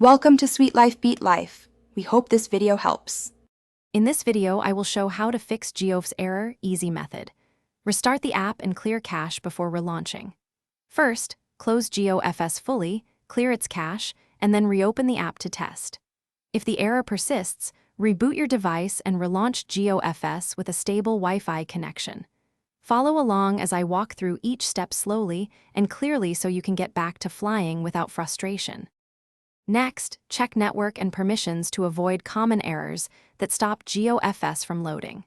Welcome to Sweet Life Beat Life. We hope this video helps. In this video, I will show how to fix GEOFS error easy method. Restart the app and clear cache before relaunching. First, close GEOFS fully, clear its cache, and then reopen the app to test. If the error persists, reboot your device and relaunch GEOFS with a stable Wi-Fi connection. Follow along as I walk through each step slowly and clearly so you can get back to flying without frustration. Next, check network and permissions to avoid common errors that stop GEOFS from loading.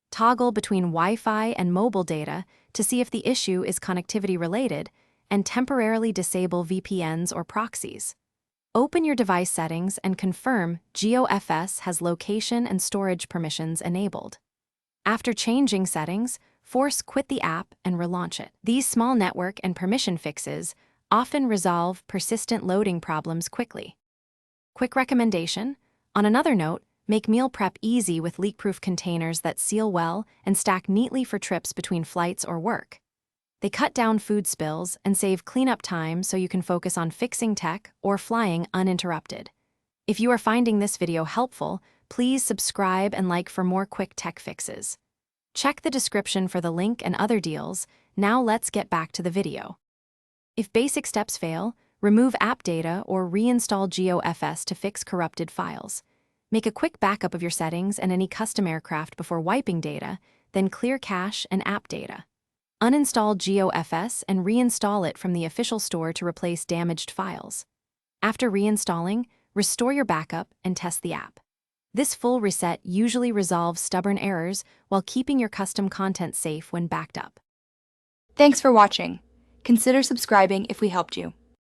Toggle between Wi-Fi and mobile data to see if the issue is connectivity related, and temporarily disable VPNs or proxies. Open your device settings and confirm GEOFS has location and storage permissions enabled. After changing settings, force quit the app and relaunch it. These small network and permission fixes often resolve persistent loading problems quickly. Quick recommendation: on another note, make meal prep easy with leak-proof containers that seal well and stack neatly for trips between flights or work. They cut down food spills and save cleanup time so you can focus on fixing tech or flying uninterrupted. If you are finding this video helpful, please subscribe and like for more quick tech fixes. Check the description for the link and other deals. Now let's get back to the video. If basic steps fail, remove app data or reinstall GEOFS to fix corrupted files. Make a quick backup of your settings and any custom aircraft before wiping data, then clear cache and app data. Uninstall GEOFS and reinstall it from the official store to replace damaged files. After reinstalling, restore your backup and test the app. This full reset usually resolves stubborn errors while keeping your custom content safe when backed up. Thanks for watching. Consider subscribing if we helped you.